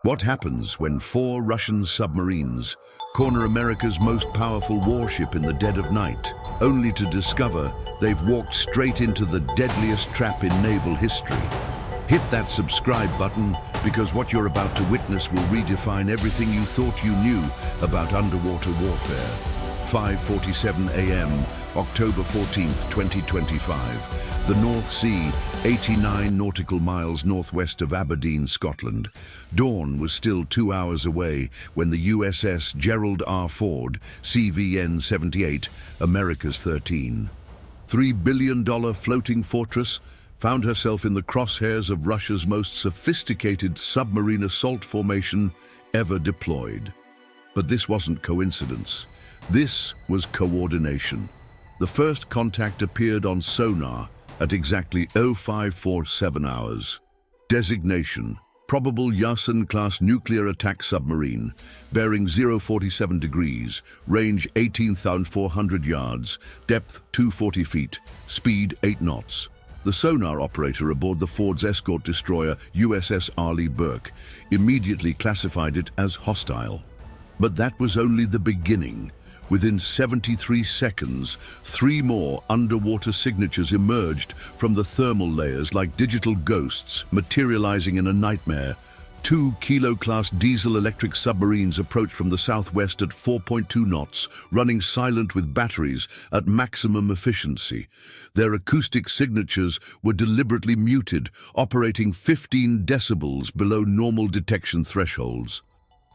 What happens when 4 Russian submarines corner America's most powerful warship in the dead of night, only to discover they've walked straight into the deadliest trap in naval history? Hit that subscribe button, because what you're about to witness will redefine everything you thought you knew about underwater warfare. 5:47 a.m., October 14th, 2025. The North Sea, 89 nautical miles northwest of Aberdeen, Scotland. Dawn was still 2 hours away when the USS Gerald R. Ford, CVN 78, America's 13. $3 billion floating fortress found herself in the crosshairs of Russia's most sophisticated submarine assault formation ever deployed. But this wasn't coincidence. This was coordination. The first contact appeared on sonar at exactly 0547 hours. Designation: probable Yasin-class nuclear attack submarine, bearing 047 degrees, range 18,400 yards, depth 240 feet, speed 8 knots. The sonar operator aboard the Ford's escort destroyer USS Arleigh Burke immediately classified it as hostile. But that was only the beginning. Within 73 seconds, 3 more underwater signatures emerged from the thermal layers like digital ghosts materializing in a nightmare. 2 Kilo-class diesel-electric submarines approached from the southwest at 4.2 knots, running silent with batteries at maximum efficiency. Their acoustic signatures were deliberately muted, operating 15 decibels below normal detection thresholds.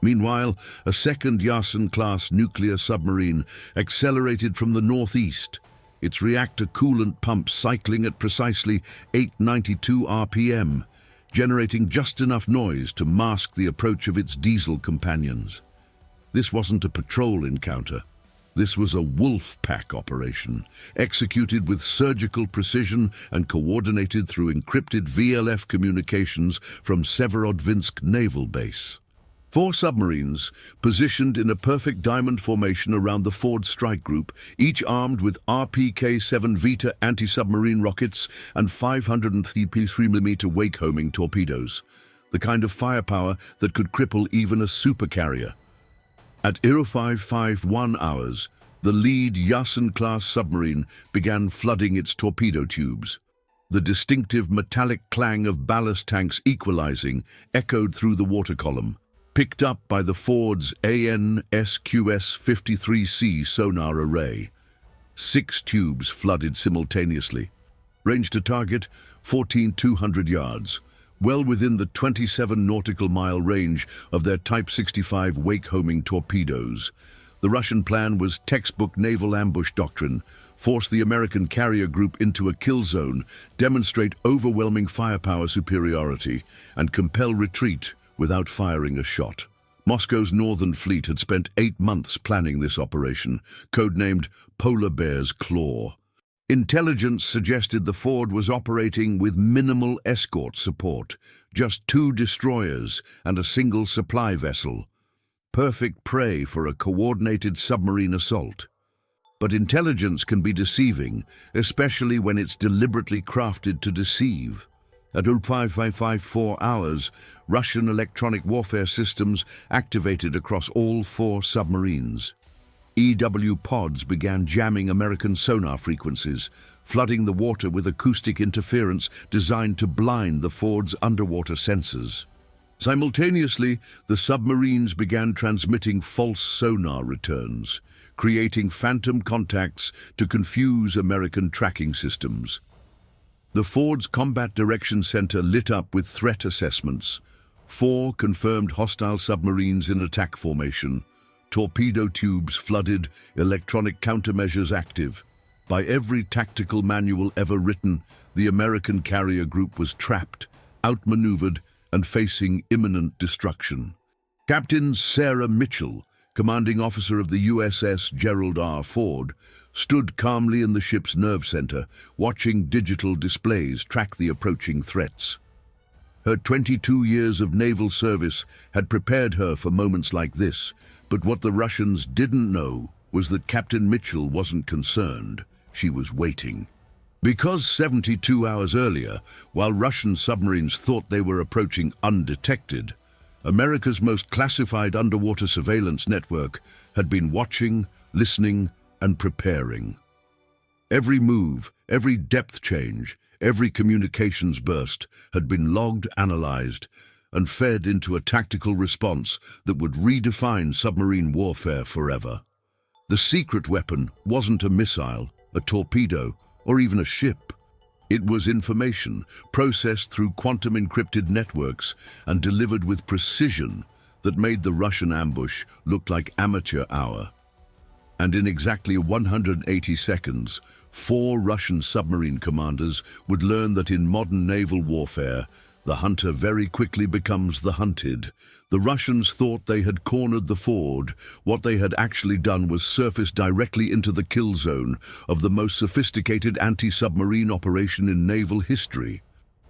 Meanwhile, a second Yasin-class nuclear submarine accelerated from the northeast, its reactor coolant pump cycling at precisely 892 RPM, generating just enough noise to mask the approach of its diesel companions. This wasn't a patrol encounter. This was a wolf pack operation, executed with surgical precision and coordinated through encrypted VLF communications from Severodvinsk Naval Base. 4 submarines, positioned in a perfect diamond formation around the Ford strike group, each armed with RPK-7 Vita anti-submarine rockets and 533mm wake-homing torpedoes, the kind of firepower that could cripple even a supercarrier. At 0551 hours, the lead Yasin-class submarine began flooding its torpedo tubes. The distinctive metallic clang of ballast tanks equalizing echoed through the water column, picked up by the Ford's AN/SQS-53C sonar array. 6 tubes flooded simultaneously. Range to target, 14,200 yards, well within the 27 nautical mile range of their Type 65 wake-homing torpedoes. The Russian plan was textbook naval ambush doctrine: force the American carrier group into a kill zone, demonstrate overwhelming firepower superiority, and compel retreat without firing a shot. Moscow's Northern Fleet had spent 8 months planning this operation, codenamed Polar Bear's Claw. Intelligence suggested the Ford was operating with minimal escort support, just 2 destroyers and a single supply vessel. Perfect prey for a coordinated submarine assault. But intelligence can be deceiving, especially when it's deliberately crafted to deceive. At 0554 hours, Russian electronic warfare systems activated across all 4 submarines. EW pods began jamming American sonar frequencies, flooding the water with acoustic interference designed to blind the Ford's underwater sensors. Simultaneously, the submarines began transmitting false sonar returns, creating phantom contacts to confuse American tracking systems. The Ford's Combat Direction Center lit up with threat assessments. 4 confirmed hostile submarines in attack formation. Torpedo tubes flooded, electronic countermeasures active. By every tactical manual ever written, the American carrier group was trapped, outmaneuvered, and facing imminent destruction. Captain Sarah Mitchell, commanding officer of the USS Gerald R. Ford, stood calmly in the ship's nerve center, watching digital displays track the approaching threats. Her 22 years of naval service had prepared her for moments like this, but what the Russians didn't know was that Captain Mitchell wasn't concerned. She was waiting. Because 72 hours earlier, while Russian submarines thought they were approaching undetected, America's most classified underwater surveillance network had been watching, listening, and preparing. Every move, every depth change, every communications burst had been logged, analyzed, and fed into a tactical response that would redefine submarine warfare forever. The secret weapon wasn't a missile, a torpedo, or even a ship. It was information processed through quantum-encrypted networks and delivered with precision that made the Russian ambush look like amateur hour. And in exactly 180 seconds, 4 Russian submarine commanders would learn that in modern naval warfare, the hunter very quickly becomes the hunted. The Russians thought they had cornered the ford. What they had actually done was surface directly into the kill zone of the most sophisticated anti-submarine operation in naval history.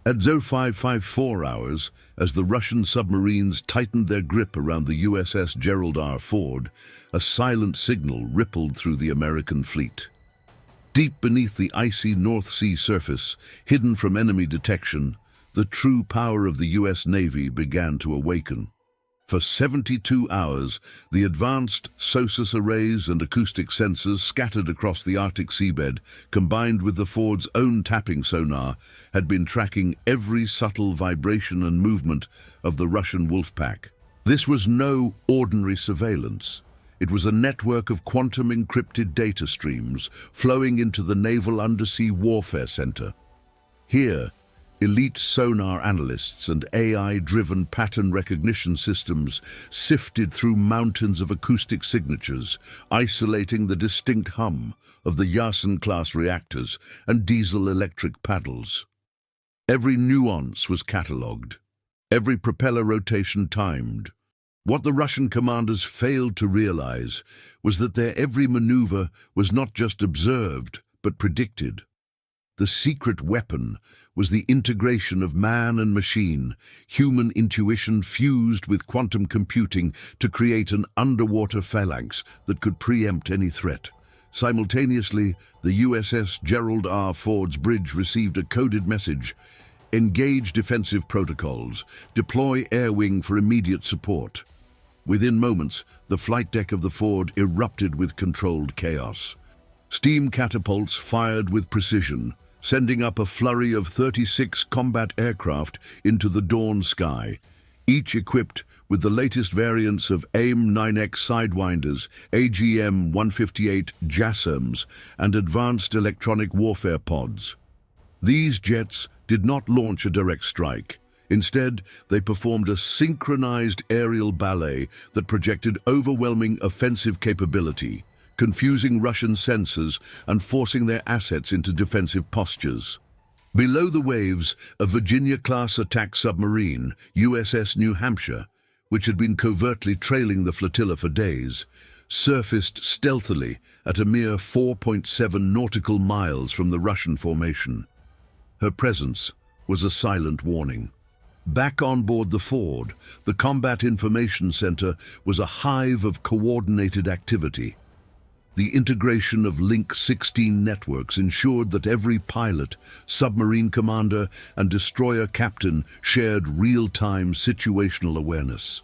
At 0554 hours, as the Russian submarines tightened their grip around the USS Gerald R. Ford, a silent signal rippled through the American fleet. Deep beneath the icy North Sea surface, hidden from enemy detection, the true power of the U.S. Navy began to awaken. For 72 hours, the advanced SOSUS arrays and acoustic sensors scattered across the Arctic seabed, combined with the Ford's own tapping sonar, had been tracking every subtle vibration and movement of the Russian wolfpack. This was no ordinary surveillance. It was a network of quantum-encrypted data streams flowing into the Naval Undersea Warfare Center. Here, elite sonar analysts and AI-driven pattern recognition systems sifted through mountains of acoustic signatures, isolating the distinct hum of the Yasen-class reactors and diesel-electric paddles. Every nuance was catalogued, every propeller rotation timed. What the Russian commanders failed to realize was that their every maneuver was not just observed, but predicted. The secret weapon was the integration of man and machine, human intuition fused with quantum computing to create an underwater phalanx that could preempt any threat. Simultaneously, the USS Gerald R. Ford's bridge received a coded message: engage defensive protocols, deploy air wing for immediate support. Within moments, the flight deck of the Ford erupted with controlled chaos. Steam catapults fired with precision, sending up a flurry of 36 combat aircraft into the dawn sky, each equipped with the latest variants of AIM-9X Sidewinders, AGM-158 JASSMs, and advanced electronic warfare pods. These jets did not launch a direct strike. Instead, they performed a synchronized aerial ballet that projected overwhelming offensive capability, confusing Russian sensors and forcing their assets into defensive postures. Below the waves, a Virginia-class attack submarine, USS New Hampshire, which had been covertly trailing the flotilla for days, surfaced stealthily at a mere 4.7 nautical miles from the Russian formation. Her presence was a silent warning. Back on board the Ford, the Combat Information Center was a hive of coordinated activity. The integration of Link 16 networks ensured that every pilot, submarine commander, and destroyer captain shared real-time situational awareness.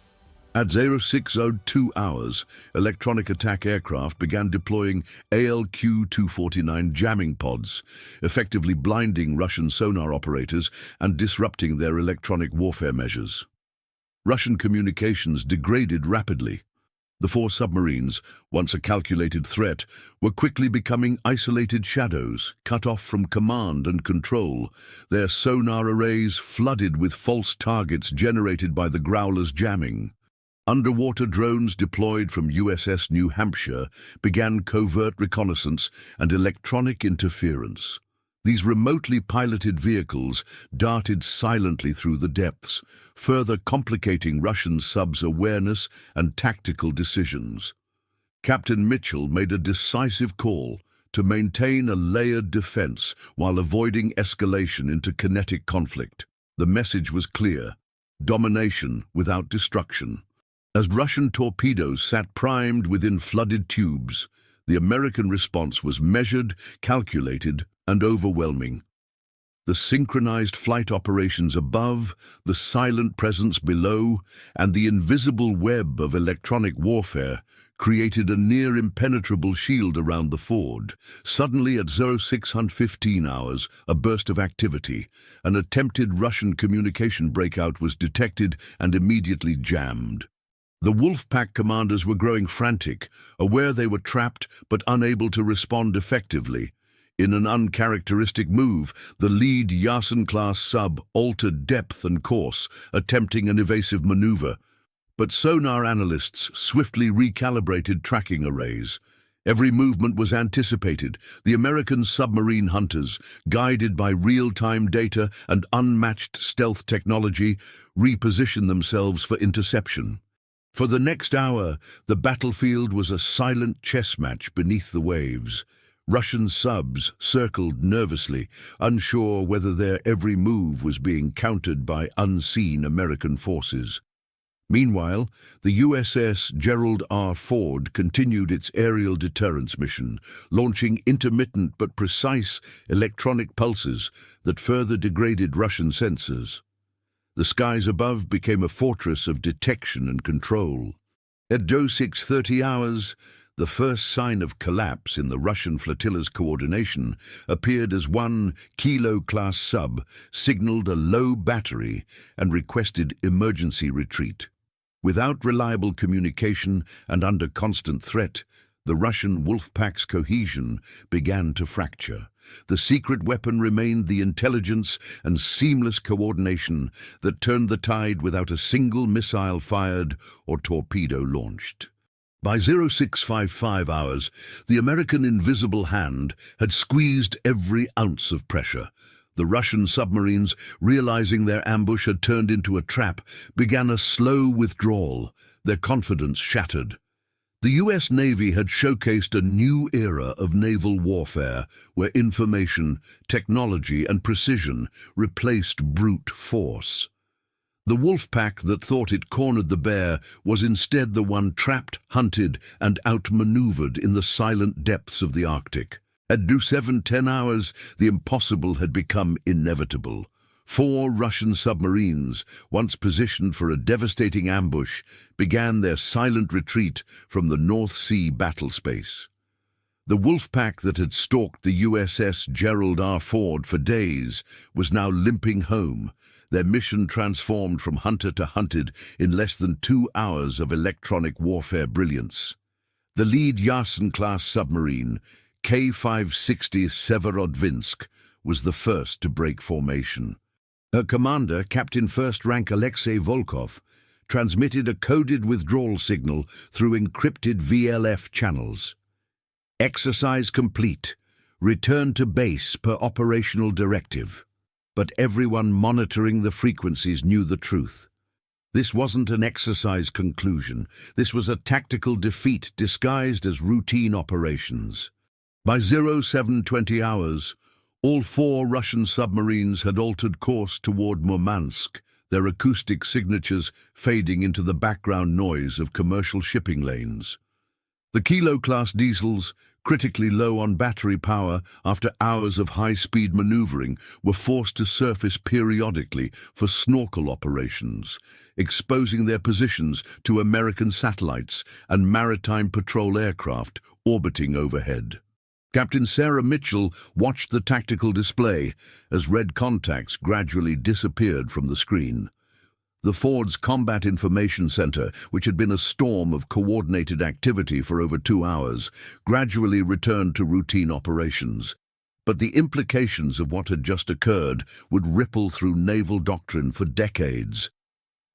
At 0602 hours, electronic attack aircraft began deploying ALQ-249 jamming pods, effectively blinding Russian sonar operators and disrupting their electronic warfare measures. Russian communications degraded rapidly. The 4 submarines, once a calculated threat, were quickly becoming isolated shadows, cut off from command and control, their sonar arrays flooded with false targets generated by the Growler's jamming. Underwater drones deployed from USS New Hampshire began covert reconnaissance and electronic interference. These remotely piloted vehicles darted silently through the depths, further complicating Russian subs' awareness and tactical decisions. Captain Mitchell made a decisive call to maintain a layered defense while avoiding escalation into kinetic conflict. The message was clear: domination without destruction. As Russian torpedoes sat primed within flooded tubes, the American response was measured, calculated, and overwhelming. The synchronized flight operations above, the silent presence below, and the invisible web of electronic warfare created a near impenetrable shield around the ford. Suddenly at 0615 hours, a burst of activity. An attempted Russian communication breakout was detected and immediately jammed. The Wolfpack commanders were growing frantic, aware they were trapped but unable to respond effectively. In an uncharacteristic move, the lead Yasen-class sub altered depth and course, attempting an evasive maneuver. But sonar analysts swiftly recalibrated tracking arrays. Every movement was anticipated. The American submarine hunters, guided by real-time data and unmatched stealth technology, repositioned themselves for interception. For the next hour, the battlefield was a silent chess match beneath the waves. Russian subs circled nervously, unsure whether their every move was being countered by unseen American forces. Meanwhile, the USS Gerald R. Ford continued its aerial deterrence mission, launching intermittent but precise electronic pulses that further degraded Russian sensors. The skies above became a fortress of detection and control. At 0630 hours, the first sign of collapse in the Russian flotilla's coordination appeared as one Kilo-class sub signaled a low battery and requested emergency retreat. Without reliable communication and under constant threat, the Russian Wolfpack's cohesion began to fracture. The secret weapon remained the intelligence and seamless coordination that turned the tide without a single missile fired or torpedo launched. By 0655 hours, the American invisible hand had squeezed every ounce of pressure. The Russian submarines, realizing their ambush had turned into a trap, began a slow withdrawal, their confidence shattered. The U.S. Navy had showcased a new era of naval warfare where information, technology, and precision replaced brute force. The Wolfpack that thought it cornered the bear was instead the one trapped, hunted, and outmaneuvered in the silent depths of the Arctic. At 0710 hours, the impossible had become inevitable. 4 Russian submarines, once positioned for a devastating ambush, began their silent retreat from the North Sea battlespace. The Wolfpack that had stalked the USS Gerald R. Ford for days was now limping home, their mission transformed from hunter to hunted in less than 2 hours of electronic warfare brilliance. The lead Yasen-class submarine, K-560 Severodvinsk, was the first to break formation. Her commander, Captain First Rank Alexei Volkov, transmitted a coded withdrawal signal through encrypted VLF channels. Exercise complete. Return to base per operational directive. But everyone monitoring the frequencies knew the truth. This wasn't an exercise conclusion. This was a tactical defeat disguised as routine operations. By 0720 hours, all 4 Russian submarines had altered course toward Murmansk, their acoustic signatures fading into the background noise of commercial shipping lanes. The Kilo-class diesels, critically low on battery power after hours of high-speed maneuvering, were forced to surface periodically for snorkel operations, exposing their positions to American satellites and maritime patrol aircraft orbiting overhead. Captain Sarah Mitchell watched the tactical display as red contacts gradually disappeared from the screen. The Ford's Combat Information Center, which had been a storm of coordinated activity for over 2 hours, gradually returned to routine operations. But the implications of what had just occurred would ripple through naval doctrine for decades.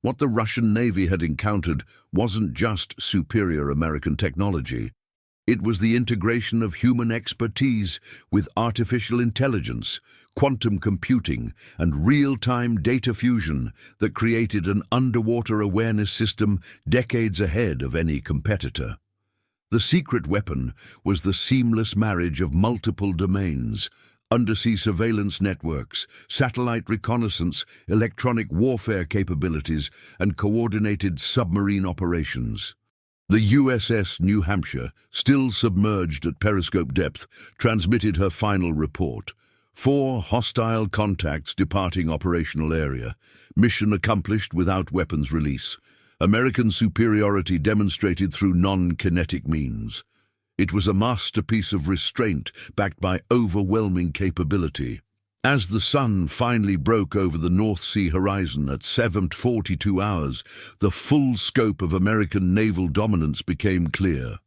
What the Russian Navy had encountered wasn't just superior American technology. It was the integration of human expertise with artificial intelligence, quantum computing, and real-time data fusion that created an underwater awareness system decades ahead of any competitor. The secret weapon was the seamless marriage of multiple domains: undersea surveillance networks, satellite reconnaissance, electronic warfare capabilities, and coordinated submarine operations. The USS New Hampshire, still submerged at periscope depth, transmitted her final report. 4 hostile contacts departing operational area. Mission accomplished without weapons release. American superiority demonstrated through non-kinetic means. It was a masterpiece of restraint backed by overwhelming capability. As the sun finally broke over the North Sea horizon at 7:42 hours, the full scope of American naval dominance became clear.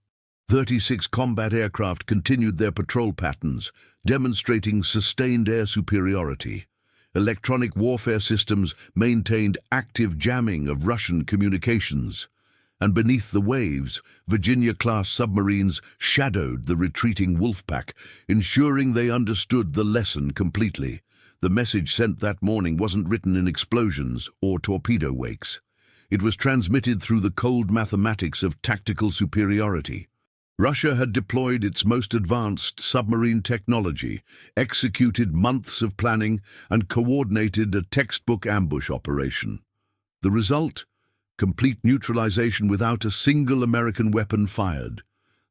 36 combat aircraft continued their patrol patterns, demonstrating sustained air superiority. Electronic warfare systems maintained active jamming of Russian communications. And beneath the waves, Virginia-class submarines shadowed the retreating Wolfpack, ensuring they understood the lesson completely. The message sent that morning wasn't written in explosions or torpedo wakes. It was transmitted through the cold mathematics of tactical superiority. Russia had deployed its most advanced submarine technology, executed months of planning, and coordinated a textbook ambush operation. The result? Complete neutralization without a single American weapon fired.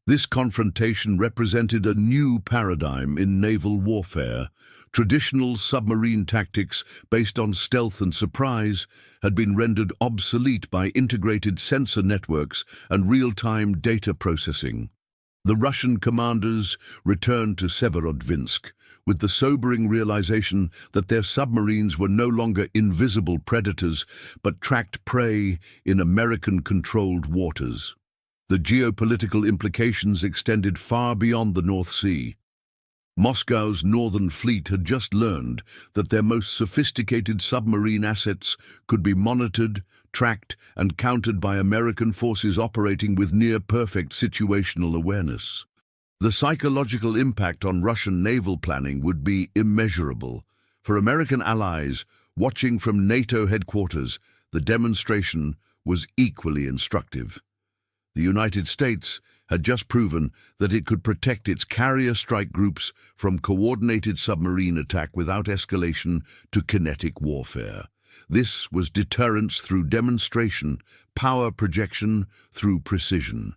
This confrontation represented a new paradigm in naval warfare. Traditional submarine tactics based on stealth and surprise had been rendered obsolete by integrated sensor networks and real-time data processing. The Russian commanders returned to Severodvinsk with the sobering realization that their submarines were no longer invisible predators, but tracked prey in American-controlled waters. The geopolitical implications extended far beyond the North Sea. Moscow's Northern Fleet had just learned that their most sophisticated submarine assets could be monitored, tracked, and countered by American forces operating with near-perfect situational awareness. The psychological impact on Russian naval planning would be immeasurable. For American allies, watching from NATO headquarters, the demonstration was equally instructive. The United States had just proven that it could protect its carrier strike groups from coordinated submarine attack without escalation to kinetic warfare. This was deterrence through demonstration, power projection through precision.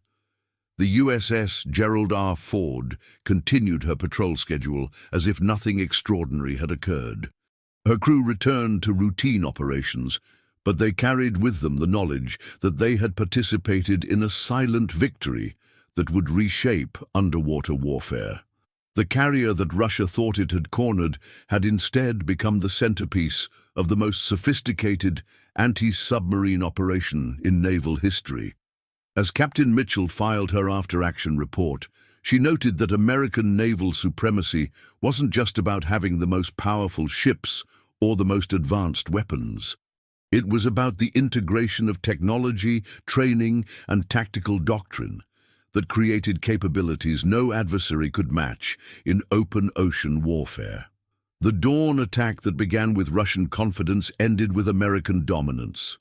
The USS Gerald R. Ford continued her patrol schedule as if nothing extraordinary had occurred. Her crew returned to routine operations, but they carried with them the knowledge that they had participated in a silent victory that would reshape underwater warfare. The carrier that Russia thought it had cornered had instead become the centerpiece of the most sophisticated anti-submarine operation in naval history. As Captain Mitchell filed her after-action report, she noted that American naval supremacy wasn't just about having the most powerful ships or the most advanced weapons. It was about the integration of technology, training, and tactical doctrine that created capabilities no adversary could match in open ocean warfare. The dawn attack that began with Russian confidence ended with American dominance.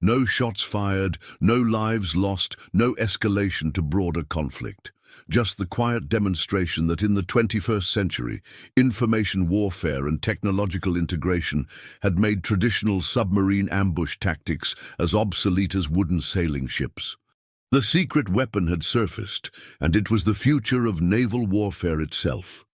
No shots fired, no lives lost, no escalation to broader conflict. Just the quiet demonstration that in the 21st century, information warfare and technological integration had made traditional submarine ambush tactics as obsolete as wooden sailing ships. The secret weapon had surfaced, and it was the future of naval warfare itself.